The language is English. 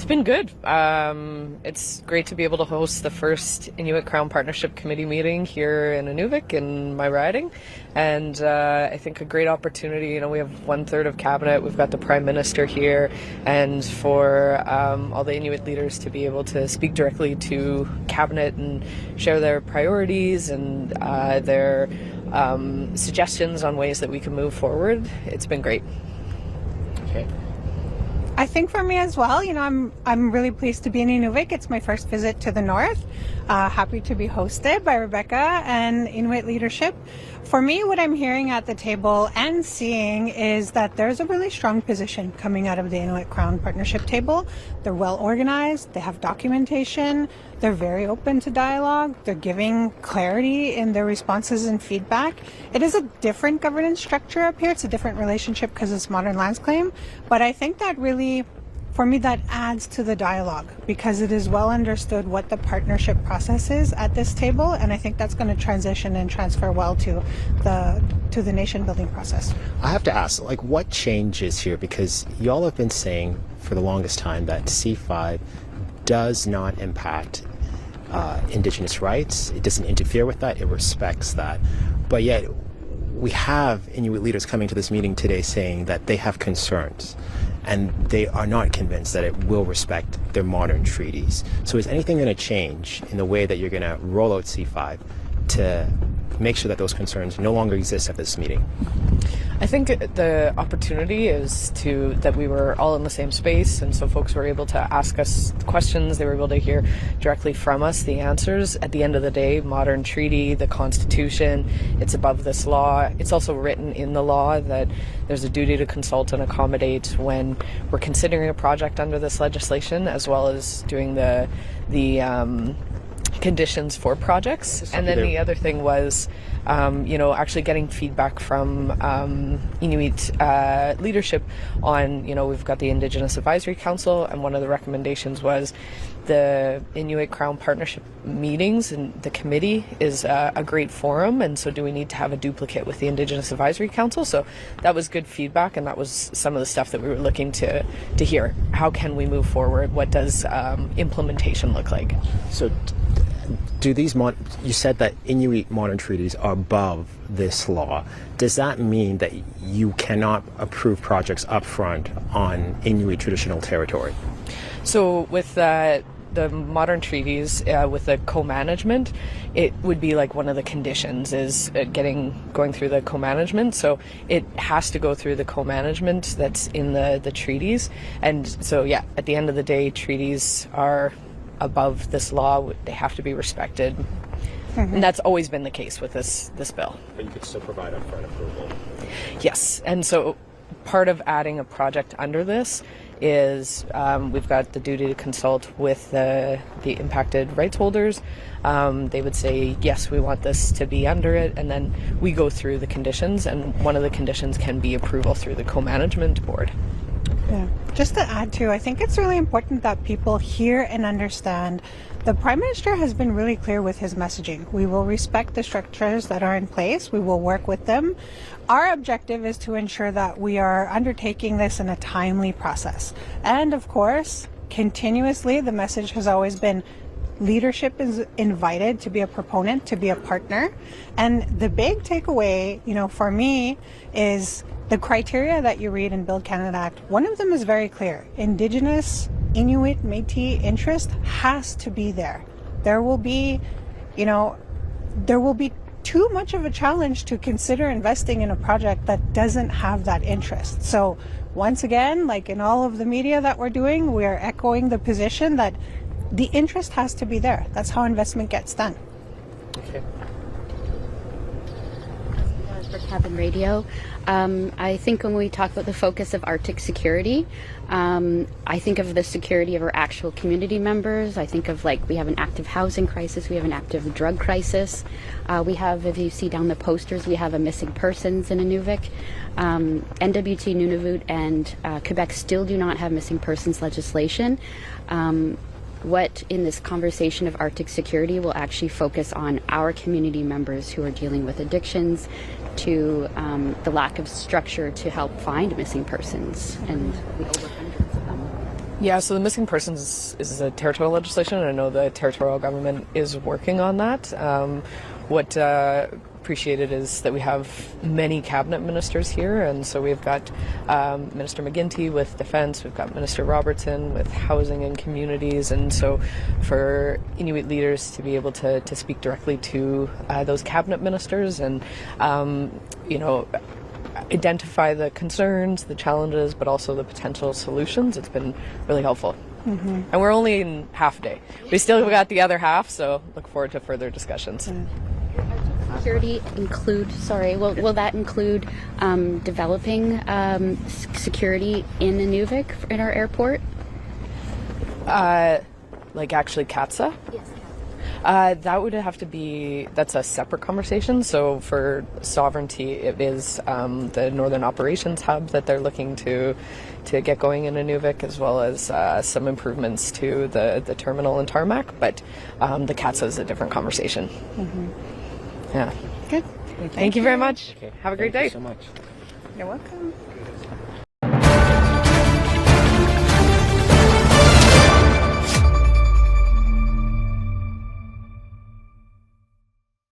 been good. It's great to be able to host the first Inuit-Crown Partnership Committee meeting here in Inuvik in my riding, and I think a great opportunity. You know, we have 1/3 of cabinet, we've got the Prime Minister here, and for all the Inuit leaders to be able to speak directly to cabinet and share their priorities and their suggestions on ways that we can move forward. It's been great. Okay. I think for me as well, you know, I'm really pleased to be in Inuvik. It's my first visit to the north. Happy to be hosted by Rebecca and Inuit leadership. For me, what I'm hearing at the table and seeing is that there's a really strong position coming out of the Inuit-Crown Partnership table. They're well organized, they have documentation, they're very open to dialogue, they're giving clarity in their responses and feedback. It is a different governance structure up here. It's a different relationship because it's modern lands claim, but I think that really, for me, that adds to the dialogue because it is well understood what the partnership process is at this table, and I think that's going to transition and transfer well to the nation building process. I have to ask, like, what changes here? Because y'all have been saying for the longest time that C5 does not impact Indigenous rights. It doesn't interfere with that. It respects that. But yet we have Inuit leaders coming to this meeting today saying that they have concerns and they are not convinced that it will respect their modern treaties. So is anything going to change in the way that you're going to roll out C5 to make sure that those concerns no longer exist at this meeting? I think the opportunity is that we were all in the same space, and so folks were able to ask us questions. They were able to hear directly from us the answers. At the end of the day, modern treaty, the Constitution, it's above this law. It's also written in the law that there's a duty to consult and accommodate when we're considering a project under this legislation, as well as doing the conditions for projects. And then the other thing was actually getting feedback from Inuit leadership on, we've got the Indigenous Advisory Council, and one of the recommendations was the Inuit-Crown Partnership meetings, and the committee is a great forum, and so do we need to have a duplicate with the Indigenous Advisory Council? So that was good feedback, and that was some of the stuff that we were looking to hear. How can we move forward? What does implementation look like? So do these you said that Inuit modern treaties are above this law. Does that mean that you cannot approve projects upfront on Inuit traditional territory? So with the modern treaties, with the co-management, it would be like one of the conditions is going through the co-management. So it has to go through the co-management that's in the treaties. And so, yeah, at the end of the day, treaties are above this law. They have to be respected. Mm-hmm. And that's always been the case with this bill. But you could still provide upfront approval. Yes, and so part of adding a project under this is we've got the duty to consult with the impacted rights holders. They would say, yes, we want this to be under it, and then we go through the conditions, and one of the conditions can be approval through the co-management board. Yeah. Just to add to, I think it's really important that people hear and understand the Prime Minister has been really clear with his messaging. We will respect the structures that are in place. We will work with them. Our objective is to ensure that we are undertaking this in a timely process. And of course, continuously, the message has always been leadership is invited to be a proponent, to be a partner. And the big takeaway, for me is the criteria that you read in Build Canada Act. One of them is very clear. Indigenous, Inuit, Métis interest has to be there. There will be too much of a challenge to consider investing in a project that doesn't have that interest. So once again, like in all of the media that we're doing, we are echoing the position that the interest has to be there. That's how investment gets done. Okay. For Cabin Radio, I think when we talk about the focus of Arctic security, I think of the security of our actual community members. I think of we have an active housing crisis, we have an active drug crisis. We have, if you see down the posters, we have a missing persons in Inuvik. NWT, Nunavut, and Quebec still do not have missing persons legislation. What in this conversation of Arctic security will actually focus on our community members who are dealing with addictions, to the lack of structure to help find missing persons, and we over hundreds of them. Yeah, so the missing persons is a territorial legislation, and I know the territorial government is working on that. What appreciated is that we have many cabinet ministers here, and so we've got Minister McGuinty with Defence, we've got Minister Robertson with Housing and Communities, and so for Inuit leaders to be able to speak directly to those cabinet ministers and, identify the concerns, the challenges, but also the potential solutions, it's been really helpful. Mm-hmm. And we're only in half a day. We still got the other half, so look forward to further discussions. Security will that include developing security in Inuvik in our airport? Like actually CATSA? Yes. That would have to be, that's a separate conversation. So for sovereignty, it is the Northern Operations Hub that they're looking to get going in Inuvik, as well as some improvements to the terminal and tarmac. But the CATSA is a different conversation. Mm-hmm. Yeah. Good. Thank you very much. Okay. Have a great day. Thank you so much. You're welcome.